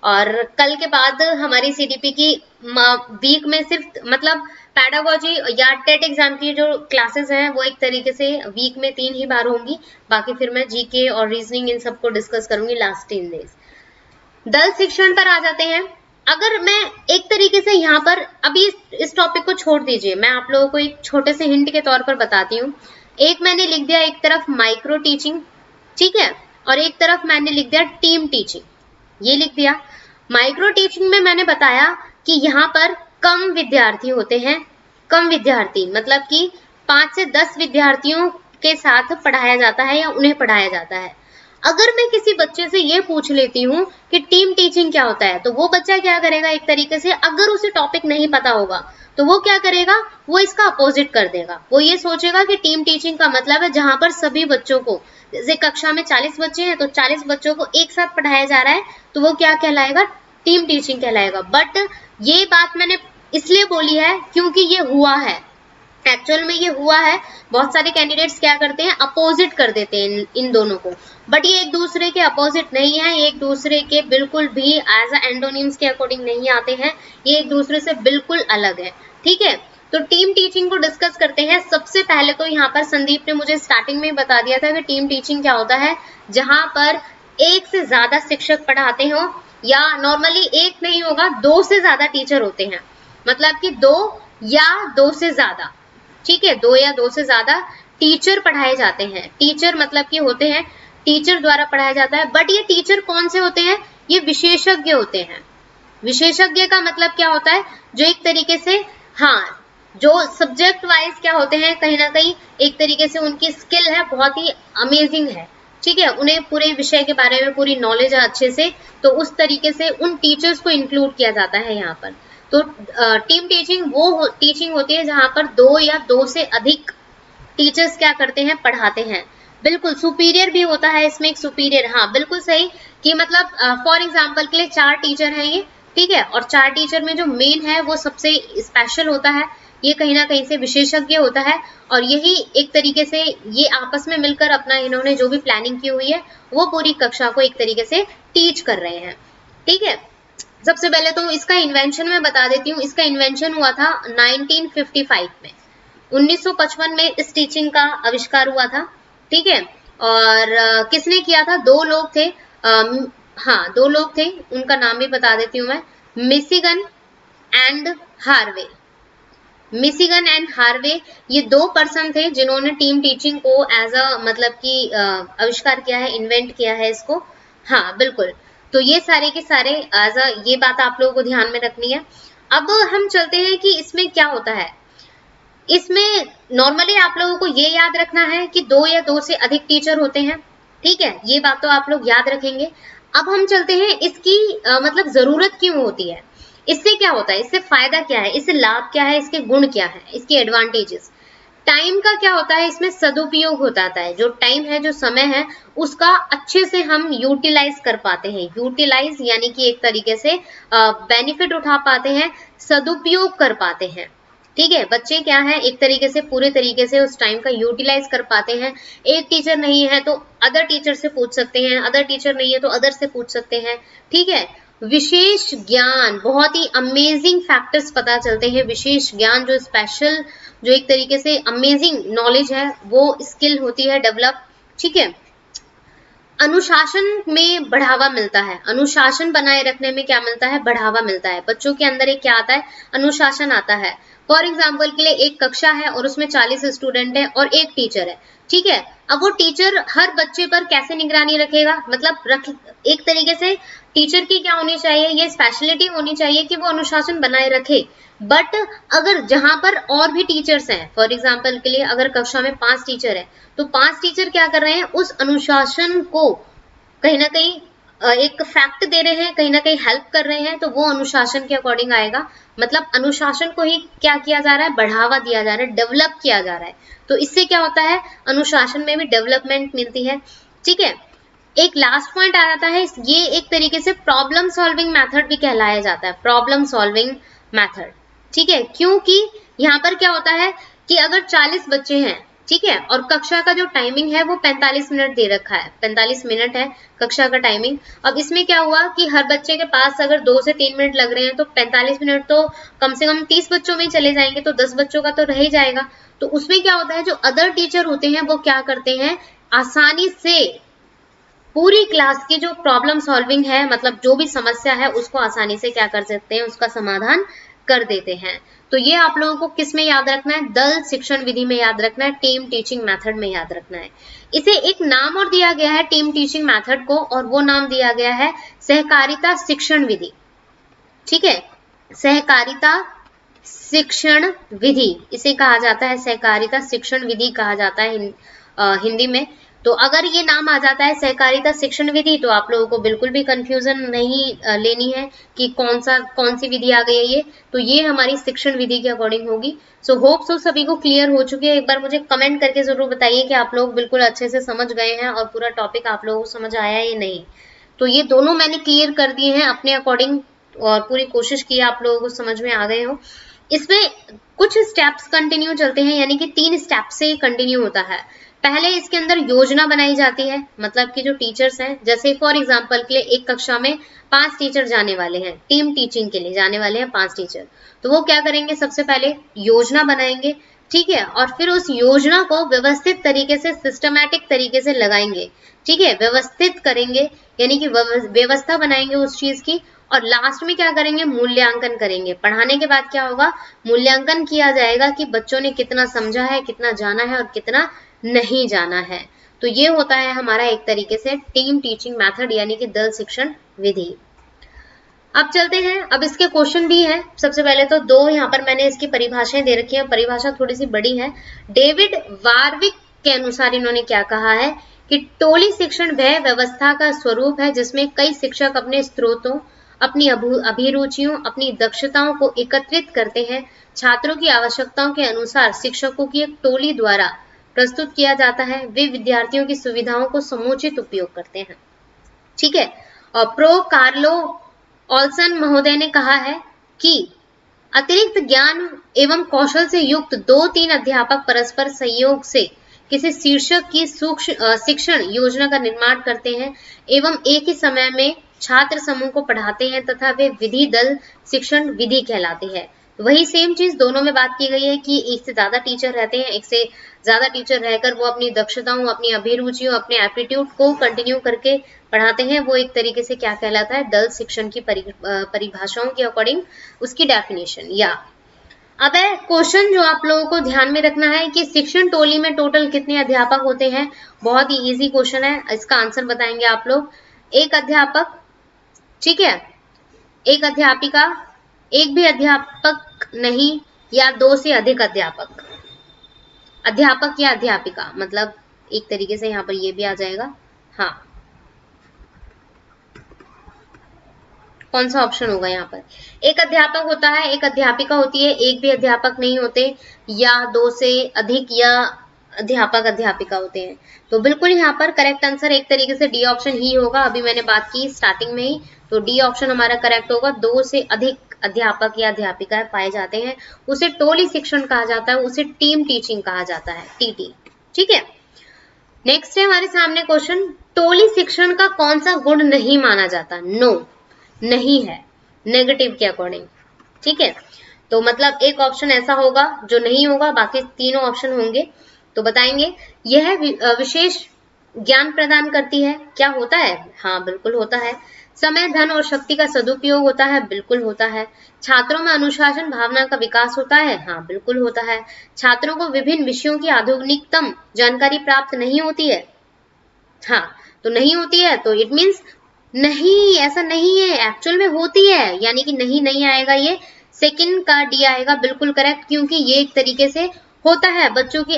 और कल के बाद हमारी सीडीपी की वीक में सिर्फ, मतलब पैडागोजी या टेट एग्जाम की जो क्लासेस हैं वो एक तरीके से वीक में 3 ही बार होंगी, बाकी फिर मैं जीके और रीजनिंग इन सबको डिस्कस करूंगी लास्ट 3 डेज। दल शिक्षण पर आ जाते हैं। अगर मैं एक तरीके से यहाँ पर अभी इस टॉपिक को छोड़ दीजिए, मैं आप लोगों को एक छोटे से हिंट के तौर पर बताती हूँ। एक मैंने लिख दिया एक तरफ माइक्रो टीचिंग, ठीक है, और एक तरफ मैंने लिख दिया टीम टीचिंग, ये लिख दिया। माइक्रो टीचिंग में मैंने बताया कि यहाँ पर कम विद्यार्थी होते हैं, कम विद्यार्थी मतलब कि 5 से 10 विद्यार्थियों के साथ पढ़ाया जाता है या उन्हें पढ़ाया जाता है। अगर मैं किसी बच्चे से ये पूछ लेती हूँ कि टीम टीचिंग क्या होता है, तो वो बच्चा क्या करेगा, एक तरीके से अगर उसे टॉपिक नहीं पता होगा तो वो क्या करेगा, वो इसका अपोजिट कर देगा। वो ये सोचेगा कि टीम टीचिंग का मतलब है जहां पर सभी बच्चों को, जैसे कक्षा में 40 बच्चे हैं तो 40 बच्चों को एक साथ पढ़ाया जा रहा है, तो वो क्या कहलाएगा, टीम टीचिंग कहलाएगा। बट ये बात मैंने इसलिए बोली है क्योंकि ये हुआ है, एक्चुअल में ये हुआ है। बहुत सारे कैंडिडेट्स क्या करते हैं, अपोजिट कर देते हैं इन दोनों को, बट ये एक दूसरे के अपोजिट नहीं है, एक दूसरे के बिल्कुल भी एज अ एंटोनिम्स के अकॉर्डिंग नहीं आते हैं, ये एक दूसरे से बिल्कुल अलग है, ठीक है। तो टीम टीचिंग को डिस्कस करते हैं। सबसे पहले तो यहाँ पर संदीप ने मुझे स्टार्टिंग में बता दिया था कि टीम टीचिंग क्या होता है, जहां पर एक से ज्यादा शिक्षक पढ़ाते हो, या नॉर्मली एक नहीं होगा, 2 से ज्यादा टीचर होते हैं, मतलब कि 2 या 2 से ज्यादा, ठीक है, 2 या 2 से ज्यादा टीचर पढ़ाए जाते हैं। टीचर मतलब कि होते हैं, टीचर द्वारा पढ़ाया जाता है। बट ये टीचर कौन से होते हैं, ये विशेषज्ञ होते हैं। विशेषज्ञ का मतलब क्या होता है, जो एक तरीके से, हाँ, जो सब्जेक्ट वाइज क्या होते हैं, कहीं ना कहीं एक तरीके से उनकी स्किल है बहुत ही अमेजिंग है, ठीक है, उन्हें पूरे विषय के बारे में पूरी नॉलेज है अच्छे से, तो उस तरीके से उन टीचर्स को इंक्लूड किया जाता है यहाँ पर। तो टीम टीचिंग वो टीचिंग होती है जहां पर 2 या 2 से अधिक टीचर्स क्या करते हैं, पढ़ाते हैं। बिल्कुल सुपीरियर भी होता है इसमें, एक सुपीरियर, हाँ बिल्कुल सही, कि मतलब फॉर एग्जांपल के लिए 4 टीचर हैं ये, ठीक है, और 4 टीचर में जो मेन है वो सबसे स्पेशल होता है, ये कहीं ना कहीं से विशेषज्ञ होता है, और यही एक तरीके से ये आपस में मिलकर अपना इन्होंने जो भी प्लानिंग की हुई है वो पूरी कक्षा को एक तरीके से टीच कर रहे हैं, ठीक है। सबसे पहले तो इसका इन्वेंशन मैं बता देती हूँ। इसका इन्वेंशन हुआ था 1955 में, 1955 में इस टीचिंग का आविष्कार हुआ था, ठीक है। और किसने किया था, 2 लोग थे, हाँ 2 लोग थे, उनका नाम भी बता देती हूँ मैं, Michigan and Harvey. Michigan and Harvey, ये 2 पर्सन थे जिन्होंने टीम टीचिंग को एज अ मतलब कि आविष्कार किया है, इन्वेंट किया है इसको, हाँ बिल्कुल। तो ये सारे के सारे एज अ, ये बात आप लोगों को ध्यान में रखनी है। अब हम चलते हैं कि इसमें क्या होता है। इसमें नॉर्मली आप लोगों को ये याद रखना है कि 2 या 2 से अधिक टीचर होते हैं, ठीक है, ये बात तो आप लोग याद रखेंगे। अब हम चलते हैं इसकी मतलब जरूरत क्यों होती है, इससे क्या होता है, इससे फायदा क्या है, इससे लाभ क्या है, इसके गुण क्या है, इसके एडवांटेजेस। टाइम का क्या होता है, इसमें सदुपयोग होता है, जो टाइम है, जो समय है, उसका अच्छे से हम यूटिलाइज कर पाते हैं। यूटिलाइज यानी कि एक तरीके से बेनिफिट उठा पाते हैं, सदुपयोग कर पाते हैं, ठीक है। बच्चे क्या है, एक तरीके से पूरे तरीके से उस टाइम का यूटिलाइज कर पाते हैं। एक टीचर नहीं है तो अदर टीचर से पूछ सकते हैं, अदर टीचर नहीं है तो अदर से पूछ सकते हैं, ठीक है। विशेष ज्ञान, बहुत ही अमेजिंग फैक्टर्स पता चलते हैं, विशेष ज्ञान, जो स्पेशल, जो एक तरीके से अमेजिंग नॉलेज है, वो स्किल होती है डेवलप, ठीक है। अनुशासन में बढ़ावा मिलता है, अनुशासन बनाए रखने में क्या मिलता है, बढ़ावा मिलता है। बच्चों के अंदर एक क्या आता है, अनुशासन आता है। फॉर एग्जाम्पल के लिए एक कक्षा है और उसमें 40 स्टूडेंट है और एक टीचर है, ठीक है। अब वो टीचर हर बच्चे पर कैसे निगरानी रखेगा, मतलब एक तरीके से टीचर की क्या होनी चाहिए, ये स्पेशलिटी होनी चाहिए कि वो अनुशासन बनाए रखे। बट अगर जहां पर और भी टीचर्स हैं, फॉर एग्जाम्पल के लिए अगर कक्षा में 5 टीचर है, तो 5 टीचर क्या कर रहे हैं, उस अनुशासन को कहीं ना कहीं एक फैक्ट दे रहे हैं, कहीं ना कहीं हेल्प कर रहे हैं, तो वो अनुशासन के अकॉर्डिंग आएगा। मतलब अनुशासन को ही क्या किया जा रहा है, बढ़ावा दिया जा रहा है, डेवलप किया जा रहा है। तो इससे क्या होता है, अनुशासन में भी डेवलपमेंट मिलती है, ठीक है। एक लास्ट पॉइंट आ जाता है, ये एक तरीके से प्रॉब्लम सॉल्विंग मेथड भी कहलाया जाता है, प्रॉब्लम सॉल्विंग मेथड, ठीक है। क्योंकि यहाँ पर क्या होता है कि अगर 40 बच्चे हैं, ठीक है, और कक्षा का जो टाइमिंग है वो 45 मिनट दे रखा है, 45 मिनट है कक्षा का टाइमिंग। अब इसमें क्या हुआ कि हर बच्चे के पास अगर 2 से 3 मिनट लग रहे हैं, तो 45 मिनट तो कम से कम 30 बच्चों में चले जाएंगे, तो 10 बच्चों का तो रह ही जाएगा। तो उसमें क्या होता है, जो अदर टीचर होते हैं वो क्या करते हैं, आसानी से पूरी क्लास की जो प्रॉब्लम सॉल्विंग है, मतलब जो भी समस्या है उसको आसानी से क्या कर सकते हैं, उसका समाधान कर देते हैं। तो ये आप लोगों को किस में याद रखना है, दल शिक्षण विधि में याद रखना है, टीम टीचिंग मेथड में याद रखना है। इसे एक नाम और दिया गया है टीम टीचिंग मेथड को, और वो नाम दिया गया है सहकारिता शिक्षण विधि। ठीक है, सहकारिता शिक्षण विधि इसे कहा जाता है, सहकारिता शिक्षण विधि कहा जाता है हिंदी में। तो अगर ये नाम आ जाता है सहकारिता शिक्षण विधि तो आप लोगों को बिल्कुल भी कंफ्यूजन नहीं लेनी है कि कौन सी विधि आ गई है ये, तो ये हमारी शिक्षण विधि के अकॉर्डिंग होगी। सो होप सो सभी को क्लियर हो चुकी है। एक बार मुझे कमेंट करके जरूर बताइए कि आप लोग बिल्कुल अच्छे से समझ गए हैं और पूरा टॉपिक आप लोगों को समझ आया है या नहीं। तो ये दोनों मैंने क्लियर कर दिए हैं अपने अकॉर्डिंग, और पूरी कोशिश की आप लोगों को समझ में आ गए हो। इसमें कुछ स्टेप्स कंटिन्यू चलते हैं, यानी कि 3 स्टेप से कंटिन्यू होता है। पहले इसके अंदर योजना बनाई जाती है, मतलब कि जो टीचर्स हैं, जैसे फॉर एग्जांपल के लिए एक कक्षा में 5 टीचर जाने वाले हैं, टीम टीचिंग के लिए जाने वाले हैं 5 टीचर, तो वो क्या करेंगे, सबसे पहले योजना बनाएंगे। ठीक है, और फिर उस योजना को व्यवस्थित तरीके से, सिस्टमैटिक तरीके से लगाएंगे। ठीक है, व्यवस्थित करेंगे यानी कि व्यवस्था बनाएंगे उस चीज की, और लास्ट में क्या करेंगे, मूल्यांकन करेंगे। पढ़ाने के बाद क्या होगा, मूल्यांकन किया जाएगा कि बच्चों ने कितना समझा है, कितना जाना है और कितना नहीं जाना है। तो ये होता है हमारा एक तरीके से टीम टीचिंग मेथड यानी कि दल शिक्षण विधि। अब चलते हैं, अब इसके क्वेश्चन भी हैं। सबसे पहले तो 2 यहाँ पर मैंने इसकी परिभाषाएं दे रखी हैं, परिभाषा थोड़ी सी बड़ी है। डेविड वारविक के अनुसार इन्होंने क्या कहा है कि टोली शिक्षण वह व्यवस्था का स्वरूप है जिसमें कई शिक्षक अपने स्रोतों, अपनी अभिरुचियों, अपनी दक्षताओं को एकत्रित करते हैं। छात्रों की आवश्यकताओं के अनुसार शिक्षकों की एक टोली द्वारा प्रस्तुत किया जाता है। वे विद्यार्थियों की सुविधाओं को समुचित उपयोग करते हैं। ठीक है, और प्रो कार्लो ऑल्सन महोदय ने कहा है कि अतिरिक्त ज्ञान एवं कौशल से युक्त 2-3 अध्यापक परस्पर सहयोग से किसी शीर्षक की सूक्ष्म शिक्षण योजना का निर्माण करते हैं एवं एक ही समय में छात्र समूह को पढ़ाते हैं तथा वे विधि दल शिक्षण विधि कहलाती है। वही सेम चीज दोनों में बात की गई है कि एक से ज्यादा टीचर रहते हैं, एक से ज्यादा टीचर रहकर वो अपनी दक्षताओं, अपनी अभिरुचियों, अपने एप्टीट्यूड को कंटिन्यू करके पढ़ाते हैं। वो एक तरीके से क्या कहलाता है, दल शिक्षण की परिभाषाओं के अकॉर्डिंग उसकी डेफिनेशन। या अब है क्वेश्चन जो आप लोगों को ध्यान में रखना है कि शिक्षण टोली में टोटल कितने अध्यापक होते हैं। बहुत ही इजी क्वेश्चन है, इसका आंसर बताएंगे आप लोग। 1 अध्यापक, ठीक है, 1 अध्यापिका, 1 भी अध्यापक नहीं, या 2 से अधिक अध्यापक, अध्यापक या अध्यापिका, मतलब एक तरीके से यहाँ पर ये भी आ जाएगा। हाँ, कौन सा ऑप्शन होगा यहाँ पर, 1 अध्यापक होता है, 1 अध्यापिका होती है, 1 भी अध्यापक नहीं होते, या 2 से अधिक या अध्यापक अध्यापिका होते हैं। तो बिल्कुल यहाँ पर करेक्ट आंसर एक तरीके से डी ऑप्शन ही होगा। अभी मैंने बात की स्टार्टिंग में ही, तो डी ऑप्शन हमारा करेक्ट होगा। 2 से अधिक अध्यापक या अध्यापिका पाए जाते हैं, उसे टोली शिक्षण कहा जाता है, उसे टीम टीचिंग कहा जाता है, टीटी। ठीक है, नेक्स्ट है हमारे सामने क्वेश्चन, टोली शिक्षण का कौन सा गुण नहीं माना जाता। नो, नहीं है, नेगेटिव के अकॉर्डिंग। ठीक है, तो मतलब एक ऑप्शन ऐसा होगा जो नहीं होगा, बाकी तीनों ऑप्शन होंगे। तो बताएंगे, यह विशेष ज्ञान प्रदान करती है। क्या होता है, हाँ बिल्कुल होता है। समय, धन और शक्ति का सदुपयोग होता है, बिल्कुल होता है। छात्रों में अनुशासन भावना का विकास होता है, हाँ बिल्कुल होता है। छात्रों को विभिन्न विषयों की आधुनिकतम जानकारी प्राप्त नहीं होती है, हाँ तो नहीं होती है, तो इट मीन्स नहीं, ऐसा नहीं है, एक्चुअल में होती है, यानी कि नहीं नहीं आएगा, ये सेकंड का डी आएगा, बिल्कुल करेक्ट, क्योंकि ये एक तरीके से होता है। बच्चों की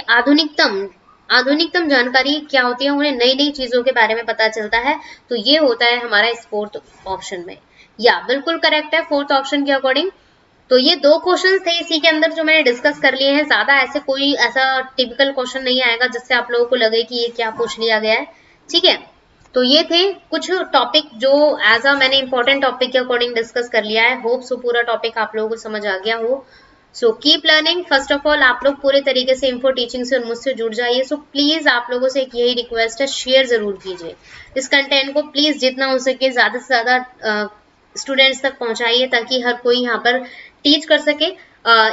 आधुनिकतम जानकारी क्या होती है, उन्हें नई नई चीजों के बारे में पता चलता है, तो ये होता है हमारा इस 4th ऑप्शन में। या बिल्कुल करेक्ट है 4th ऑप्शन के अकॉर्डिंग। तो ये 2 क्वेश्चन थे इसी के अंदर जो मैंने डिस्कस कर लिए हैं। ज्यादा ऐसे कोई ऐसा टिपिकल क्वेश्चन नहीं आएगा जिससे आप लोगों को लगे कि ये क्या पूछ लिया गया है। ठीक है, तो ये थे कुछ टॉपिक जो एज अ मैंने इंपॉर्टेंट टॉपिक के अकॉर्डिंग डिस्कस कर लिया है। होप सो पूरा टॉपिक आप लोगों को समझ आ गया हो। So keep learning. First of all आप लोग पूरे तरीके से इन्फो टीचिंग से और मुझसे जुड़ जाइए। सो प्लीज आप लोगों से एक यही रिक्वेस्ट है, शेयर जरूर कीजिए इस कंटेंट को, प्लीज जितना हो सके ज्यादा से ज्यादा स्टूडेंट्स तक पहुंचाइए, ताकि हर कोई यहाँ पर टीच कर सके।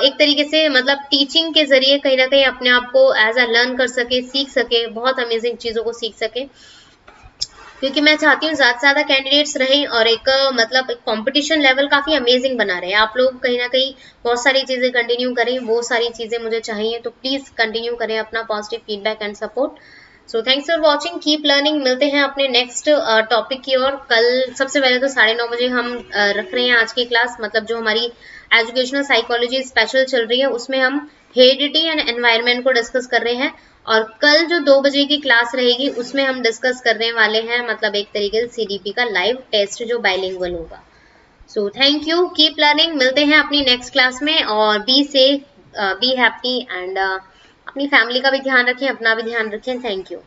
एक तरीके से मतलब टीचिंग के जरिए कहीं ना कहीं अपने आप को एज अ लर्न कर सके, सीख सके, बहुत अमेजिंग चीजों को सीख सके। क्योंकि मैं चाहती हूँ ज्यादा से ज्यादा कैंडिडेट्स रहें और एक मतलब कंपटीशन लेवल काफी अमेजिंग बना रहे। आप लोग कहीं ना कहीं बहुत सारी चीजें कंटिन्यू करें, वो सारी चीजें मुझे चाहिए, तो प्लीज कंटिन्यू करें अपना positive feedback and support. So thanks for watching, keep learning. मिलते हैं अपने नेक्स्ट टॉपिक की ओर। कल सबसे पहले तो 9:30 बजे हम रख रहे हैं आज की क्लास, मतलब जो हमारी एजुकेशनल साइकोलॉजी स्पेशल चल रही है उसमें हम हेरिडिटी एंड एनवायरनमेंट को डिस्कस कर रहे हैं। और कल जो 2 बजे की क्लास रहेगी उसमें हम डिस्कस करने वाले हैं मतलब एक तरीके से सीडीपी का लाइव टेस्ट जो बाइलिंगुअल होगा। So thank you, keep learning. मिलते हैं अपनी नेक्स्ट क्लास में, और be safe, be happy and अपनी फैमिली का भी ध्यान रखें, अपना भी ध्यान रखें। Thank you.